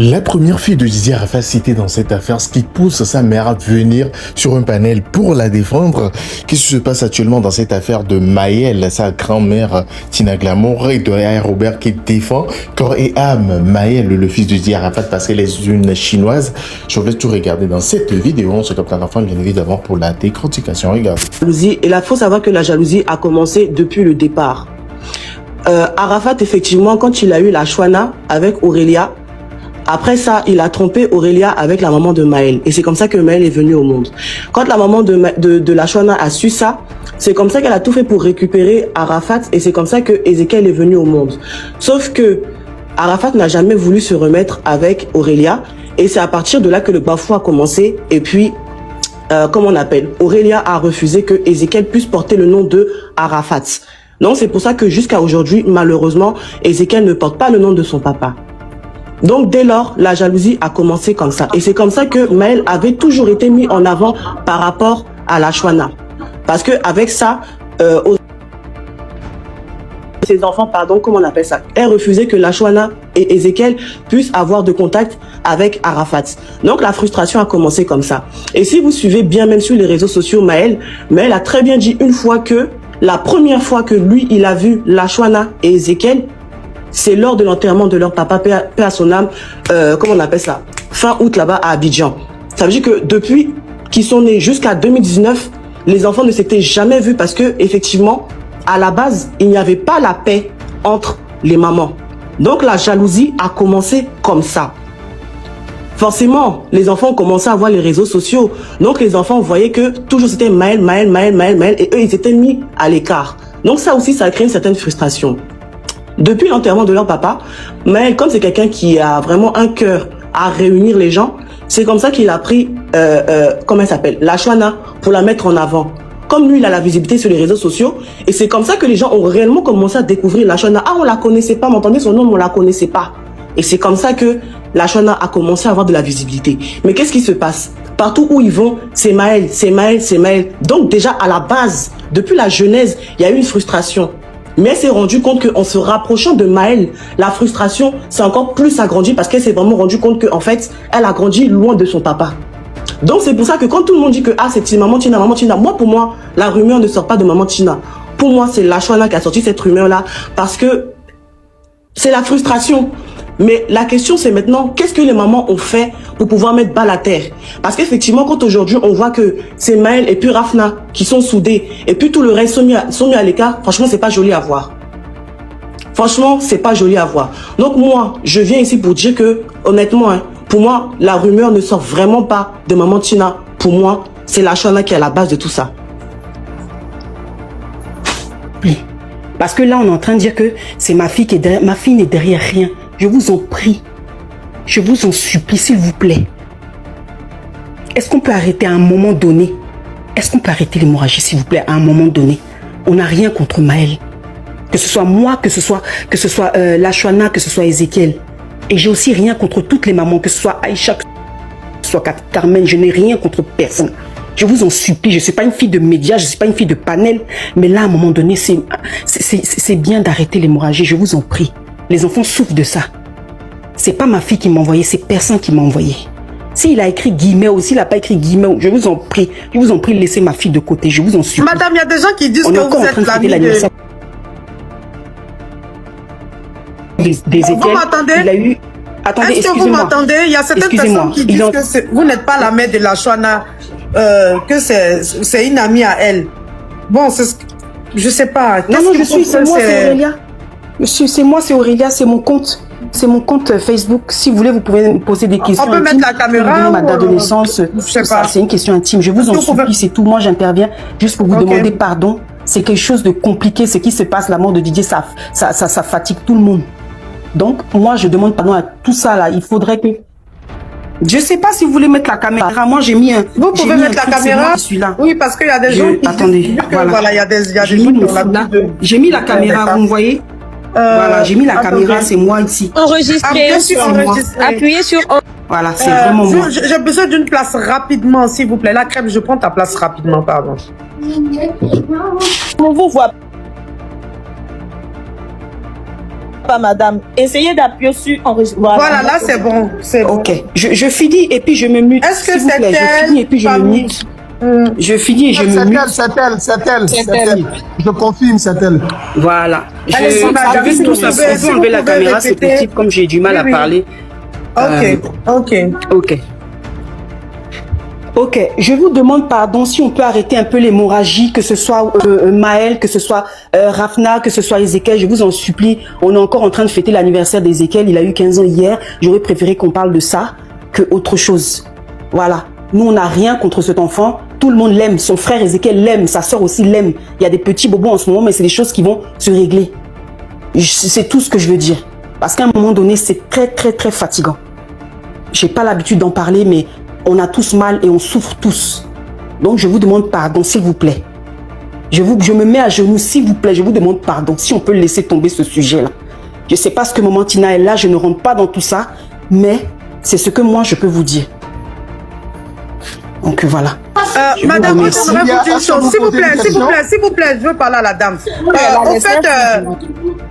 La première fille de Didier Arafat citée dans cette affaire, ce qui pousse sa mère à venir sur un panel pour la défendre. Qu'est-ce qui se passe actuellement dans cette affaire de Maëlle, sa grand-mère Tina Glamour, et de Yaya Robert qui défend corps et âme Maëlle, le fils de Didier Arafat, parce qu'elle est une chinoise. Je vais tout regarder dans cette vidéo. On se capte à la fin, bien évidemment, pour la décortication. Regardez. Jalousie. Et là, il faut savoir que la jalousie a commencé depuis le départ. Arafat, effectivement, quand il a eu la Chouana avec Aurélia, après ça, il a trompé Aurélia avec la maman de Maëlle. Et c'est comme ça que Maëlle est venue au monde. Quand la maman de la Chouana a su ça, c'est comme ça qu'elle a tout fait pour récupérer Arafat. Et c'est comme ça que Ezekiel est venu au monde. Sauf que Arafat n'a jamais voulu se remettre avec Aurélia. Et c'est à partir de là que le bafou a commencé. Et puis, comment on appelle, Aurélia a refusé que Ezekiel puisse porter le nom de Arafat. Donc c'est pour ça que jusqu'à aujourd'hui, malheureusement, Ezekiel ne porte pas le nom de son papa. Donc dès lors, la jalousie a commencé comme ça. Et c'est comme ça que Maëlle avait toujours été mis en avant par rapport à la Chouana. Parce que avec ça, ses enfants, pardon, comment on appelle ça, elle refusait que la Chouana et Ezekiel puissent avoir de contact avec Arafat. Donc la frustration a commencé comme ça. Et si vous suivez bien, même sur les réseaux sociaux, Maëlle a très bien dit une fois que la première fois que lui, il a vu la Chouana et Ezekiel, c'est lors de l'enterrement de leur papa, paix à son âme, comment on appelle ça, fin août là-bas à Abidjan. Ça veut dire que depuis qu'ils sont nés jusqu'à 2019, les enfants ne s'étaient jamais vus parce que effectivement, à la base, il n'y avait pas la paix entre les mamans. Donc la jalousie a commencé comme ça. Forcément, les enfants ont commencé à voir les réseaux sociaux. Donc les enfants voyaient que toujours c'était Maëlle, et eux ils étaient mis à l'écart. Donc ça aussi, ça a créé une certaine frustration. Depuis l'enterrement de leur papa, Maëlle, comme c'est quelqu'un qui a vraiment un cœur à réunir les gens, c'est comme ça qu'il a pris, comment elle s'appelle, la Chouana, pour la mettre en avant. Comme lui, il a la visibilité sur les réseaux sociaux, et c'est comme ça que les gens ont réellement commencé à découvrir la Chouana. Ah, on la connaissait pas, m'entendez son nom, mais on la connaissait pas. Et c'est comme ça que la Chouana a commencé à avoir de la visibilité. Mais qu'est-ce qui se passe? Partout où ils vont, c'est Maëlle, c'est Maëlle, c'est Maëlle. Donc déjà, à la base, depuis la genèse, il y a eu une frustration. Mais elle s'est rendue compte qu'en se rapprochant de Maëlle, la frustration s'est encore plus agrandie parce qu'elle s'est vraiment rendue compte qu'en fait, elle a grandi loin de son papa. Donc c'est pour ça que quand tout le monde dit que ah, c'est maman Tina, moi pour moi, la rumeur ne sort pas de maman Tina. Pour moi, c'est la Chouana qui a sorti cette rumeur-là parce que c'est la frustration. Mais la question, c'est maintenant, qu'est-ce que les mamans ont fait pour pouvoir mettre balle à terre? Parce qu'effectivement, quand aujourd'hui, on voit que c'est Maëlle et puis Rafna qui sont soudés, et puis tout le reste sont mis à l'écart, franchement, c'est pas joli à voir. Franchement, c'est pas joli à voir. Donc moi, je viens ici pour dire que, honnêtement, hein, pour moi, la rumeur ne sort vraiment pas de maman Tina. Pour moi, c'est la Chouana qui est à la base de tout ça. Parce que là, on est en train de dire que c'est ma fille qui est derrière. Ma fille n'est derrière rien. Je vous en prie. Je vous en supplie, s'il vous plaît. Est-ce qu'on peut arrêter à un moment donné? Est-ce qu'on peut arrêter l'hémorragie, s'il vous plaît, à un moment donné? On n'a rien contre Maëlle. Que ce soit moi, que ce soit la Chouana, que ce soit Ezekiel. Et j'ai aussi rien contre toutes les mamans, que ce soit Aïcha, que ce soit Carmen. Je n'ai rien contre personne. Je vous en supplie, je ne suis pas une fille de médias, je ne suis pas une fille de panel. Mais là, à un moment donné, c'est bien d'arrêter l'hémorragie, je vous en prie. Les enfants souffrent de ça. C'est pas ma fille qui m'a envoyé, c'est personne qui m'a envoyé. S'il a écrit guillemets ou s'il n'a pas écrit guillemets, je vous en prie, laissez ma fille de côté, je vous en supplie. Madame, il y a des gens qui disent que vous êtes l'amie d'Ezekiel. Vous m'entendez? Il a eu... Attendez, est-ce que vous m'entendez? Il y a certaines personnes qui disent que vous n'êtes pas la mère de la Chouana, que c'est une amie à elle. Bon, je sais pas. Non, c'est moi, c'est Aurélia. Monsieur, c'est moi, c'est Aurélia, c'est mon compte. C'est mon compte Facebook. Si vous voulez, vous pouvez me poser des questions. On peut mettre la caméra. Ma date de naissance. Je sais pas. C'est une question intime. Je vous en supplie, c'est tout. Moi, j'interviens juste pour vous demander pardon. C'est quelque chose de compliqué. Ce qui se passe, la mort de Didier, ça fatigue tout le monde. Donc, moi, je demande pardon à tout ça là. Il faudrait que... Je sais pas si vous voulez mettre la caméra. Moi, j'ai mis un... Vous pouvez mettre la caméra. Oui, parce qu'il y a des gens qui... Attendez, voilà, il y a des gens J'ai mis la caméra, vous me voyez? Voilà, j'ai mis la caméra, c'est moi ici. Enregistrer. Appuyez sur... Voilà, c'est vraiment moi. J'ai besoin d'une place rapidement, s'il vous plaît. La crêpe, je prends ta place rapidement, pardon. On vous voit pas, madame. Essayez d'appuyer sur enregistrer. Voilà, là, c'est bon. Ok. Je finis et puis je me mute. Est-ce que c'est elle? Je finis et puis je me mute. Je finis et je me mute. C'est elle. Je confirme, c'est elle. Voilà. Je madame, vais tout ça. si Vous vous enlever la pouvez caméra, c'est répéter. possible, comme j'ai du mal à parler. Ok. Ok, je vous demande pardon si on peut arrêter un peu l'hémorragie, que ce soit Maël, que ce soit Rafna, que ce soit Ezekiel, je vous en supplie. On est encore en train de fêter l'anniversaire d'Ezekiel, il a eu 15 ans hier. J'aurais préféré qu'on parle de ça que autre chose. Voilà, nous on n'a rien contre cet enfant, tout le monde l'aime, son frère Ezekiel l'aime, sa soeur aussi l'aime. Il y a des petits bobos en ce moment, mais c'est des choses qui vont se régler. C'est tout ce que je veux dire. Parce qu'à un moment donné, c'est très très très fatigant. J'ai pas l'habitude d'en parler, mais on a tous mal et on souffre tous. Donc, je vous demande pardon, s'il vous plaît. Je me mets à genoux, s'il vous plaît. Je vous demande pardon, si on peut laisser tomber ce sujet-là. Je ne sais pas ce que Maman Tina est là, je ne rentre pas dans tout ça, mais c'est ce que moi, je peux vous dire. Donc, voilà. Madame, j'aimerais vous dire une chose. S'il vous plaît, je veux parler à la dame. En fait,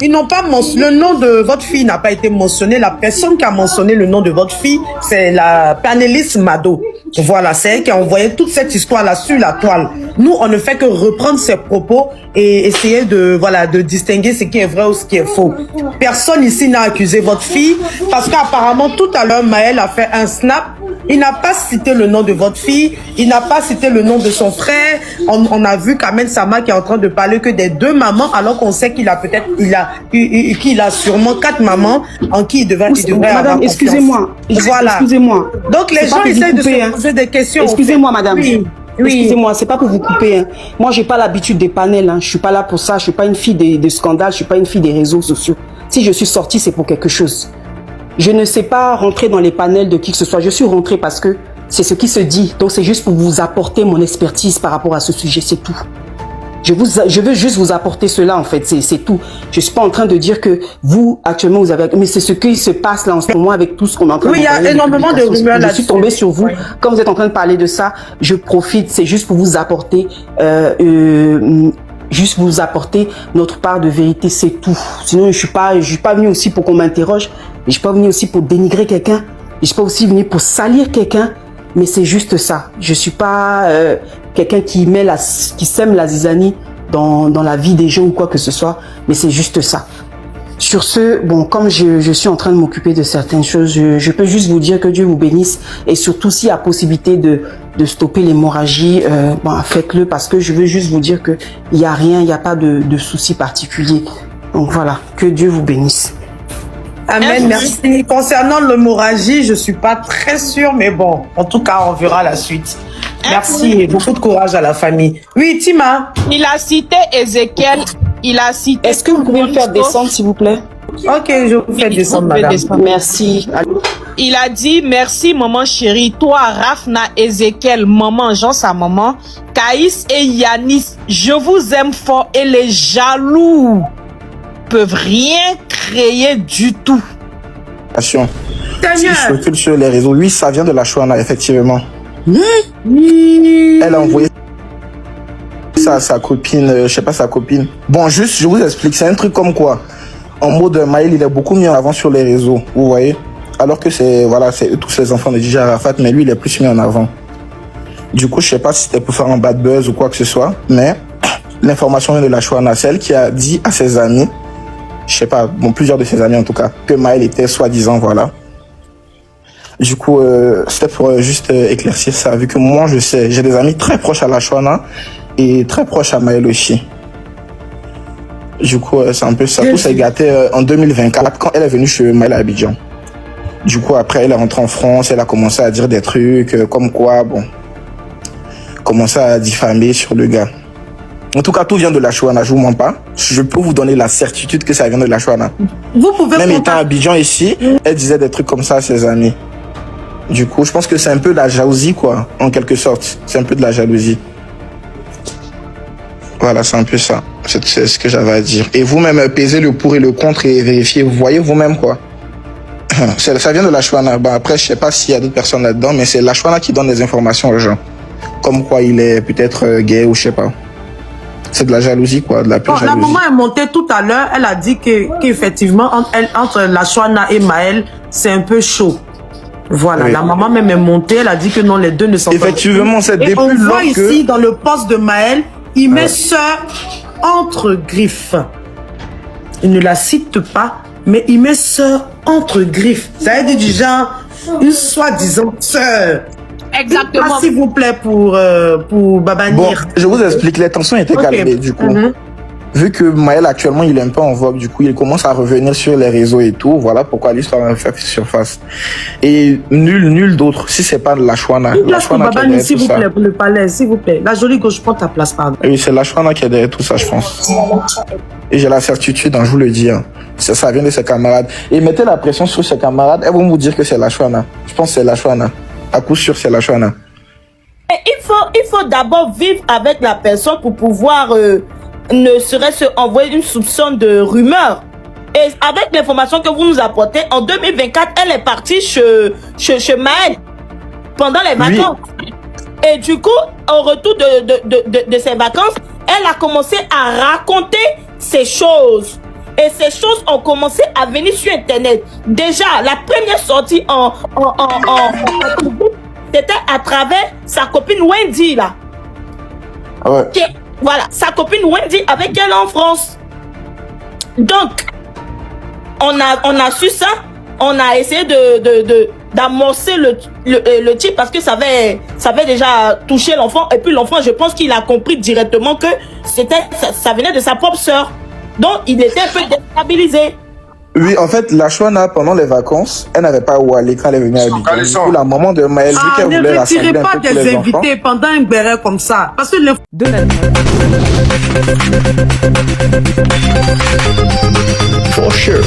ils n'ont pas mentionné, le nom de votre fille n'a pas été mentionné. La personne qui a mentionné le nom de votre fille, c'est la panéliste Mado. Voilà, c'est elle qui a envoyé toute cette histoire-là sur la toile. Nous, on ne fait que reprendre ses propos et essayer de distinguer ce qui est vrai ou ce qui est faux. Personne ici n'a accusé votre fille parce qu'apparemment, tout à l'heure, Maël a fait un snap. Il n'a pas cité le nom de votre fille, il n'a pas cité le nom de son frère. On a vu Kamen Sama qui est en train de parler que des 2 mamans, alors qu'on sait qu'il a qu'il a sûrement 4 mamans en qui il devrait avoir Madame, excusez-moi. Voilà. Excusez-moi. Donc les gens essayent de se poser des questions. Excusez-moi, madame. Oui. Excusez-moi, c'est pas pour vous couper. Hein. Moi, j'ai pas l'habitude des panels. Hein. Je suis pas là pour ça. Je suis pas une fille des scandales. Je suis pas une fille des réseaux sociaux. Si je suis sortie, c'est pour quelque chose. Je ne sais pas rentrer dans les panels de qui que ce soit. Je suis rentrée parce que c'est ce qui se dit. Donc, c'est juste pour vous apporter mon expertise par rapport à ce sujet. C'est tout. Je veux juste vous apporter cela, en fait. C'est tout. Je suis pas en train de dire que vous, actuellement, vous avez... Mais c'est ce qui se passe là en ce moment avec tout ce qu'on est en train de parler. Oui, il y a énormément de rumeurs là-dessus. Je suis tombée sur vous. Quand vous êtes en train de parler de ça, je profite. C'est juste pour vous apporter... juste vous apporter notre part de vérité, c'est tout. Sinon, je suis pas venue aussi pour qu'on m'interroge. Je suis pas venue aussi pour dénigrer quelqu'un. Je suis pas aussi venue pour salir quelqu'un. Mais c'est juste ça. Je suis pas quelqu'un qui sème la zizanie dans la vie des gens ou quoi que ce soit. Mais c'est juste ça. Sur ce, bon, comme je suis en train de m'occuper de certaines choses, je peux juste vous dire que Dieu vous bénisse. Et surtout, s'il y a possibilité de stopper l'hémorragie, faites-le, parce que je veux juste vous dire que il y a rien, il n'y a pas de souci particulier. Donc voilà, que Dieu vous bénisse. Amen, merci. Concernant l'hémorragie, je suis pas très sûre, mais bon, en tout cas, on verra la suite. Merci et beaucoup de courage à la famille. Oui, Tima. Il a cité Ezekiel, il a cité... Est-ce que vous pouvez me faire descendre, s'il vous plaît? Ok, je vous fais descendre, madame. Merci. Il a dit, merci, maman chérie. Toi, Rafna, Ezekiel, maman, Jean, sa maman, Caïs et Yanis, je vous aime fort et les jaloux peuvent rien créer du tout. Si je recule sur les réseaux, oui, ça vient de la Chouana, effectivement. Elle a envoyé ça à sa copine, je sais pas sa copine. Bon, juste, je vous explique, c'est un truc comme quoi. En mode Maël, il est beaucoup mis en avant sur les réseaux, vous voyez. Alors que c'est tous les enfants de DJ Arafat, mais lui, il est plus mis en avant. Du coup, je sais pas si c'était pour faire un bad buzz ou quoi que ce soit, mais l'information vient de la Chouana, celle qui a dit à ses amis, je sais pas, bon, plusieurs de ses amis en tout cas, que Maël était soi-disant, voilà. Du coup, c'était pour juste éclaircir ça, vu que moi, je sais, j'ai des amis très proches à la Chouana et très proches à Maël aussi. Du coup, c'est un peu ça. Tout s'est gâté en 2024 quand elle est venue chez Maël à Abidjan. Du coup, après, elle est rentrée en France, elle a commencé à dire des trucs comme quoi, bon, commencer à diffamer sur le gars. En tout cas, tout vient de la Chouana, je vous mens pas. Je peux vous donner la certitude que ça vient de la Chouana. Vous pouvez même étant à Abidjan ici, elle disait des trucs comme ça à ses amis. Du coup, je pense que c'est un peu de la jalousie, quoi, en quelque sorte. C'est un peu de la jalousie. Voilà, c'est un peu ça. C'est ce que j'avais à dire. Et vous-même, pesez le pour et le contre et vérifiez. Vous voyez vous-même, quoi. Ça vient de la Chouana. Bon, après, je sais pas s'il y a d'autres personnes là-dedans, mais c'est la Chouana qui donne des informations aux gens. Comme quoi il est peut-être gay ou je sais pas. C'est de la jalousie, quoi, de la pure Bon, la jalousie. maman est montée tout à l'heure, elle a dit qu'effectivement, entre Lashwana et Maël, c'est un peu chaud. Voilà, Oui. la maman même est montée, elle a dit que non, les deux ne sont pas... Effectivement, c'est Et depuis on voit lors que... ici, dans le poste de Maël, il met sœur entre griffes. Il ne la cite pas, mais il met sœur entre griffes. Ça veut dire du genre, une soi-disant sœur. Exactement. S'il vous plaît, pour Bon, Babanir. je vous explique, les tensions étaient Ok. calmées, du coup. Mhm. Vu que Maël, actuellement, il est un peu en vogue, du coup, il commence à revenir sur les réseaux et tout. Voilà pourquoi l'histoire a fait surface. Et nul d'autre, si c'est pas Lashwana. Une place pour Lashwana qui est Babanir, derrière s'il tout vous ça. plaît, pour le palais, s'il vous plaît. La jolie gauche, prends ta place, pardon. Oui, c'est Lashwana qui est derrière tout ça, je pense. Et j'ai la certitude, hein, je vous le dis. Hein. Ça vient de ses camarades. Et mettez la pression sur ses camarades, elles vont vous dire que c'est Lashwana. Je pense que c'est Lashwana. À coup sûr, c'est Lashwana. Il faut d'abord vivre avec la personne pour pouvoir ne serait-ce envoyer une soupçon de rumeur. Et avec l'information que vous nous apportez, en 2024, elle est partie chez Maël pendant les vacances. Et du coup, au retour de ses vacances, elle a commencé à raconter ces choses. Et ces choses ont commencé à venir sur Internet. Déjà, la première sortie c'était à travers sa copine Wendy, là. Ouais. Voilà, sa copine Wendy avec elle en France. Donc, on a su ça. On a essayé d'amorcer le type parce que ça avait déjà touché l'enfant. Et puis l'enfant, je pense qu'il a compris directement que ça venait de sa propre sœur. Donc, il était un peu déstabilisé. Oui, en fait, Lashwana, pendant les vacances, elle n'avait pas où aller quand elle est venue à Abidjan. Du coup, la maman de Maël, vu qu'elle Ne voulait retirez rassembler un pas peu tous des les enfants. invités pendant un béret comme ça. Parce que De la For sure.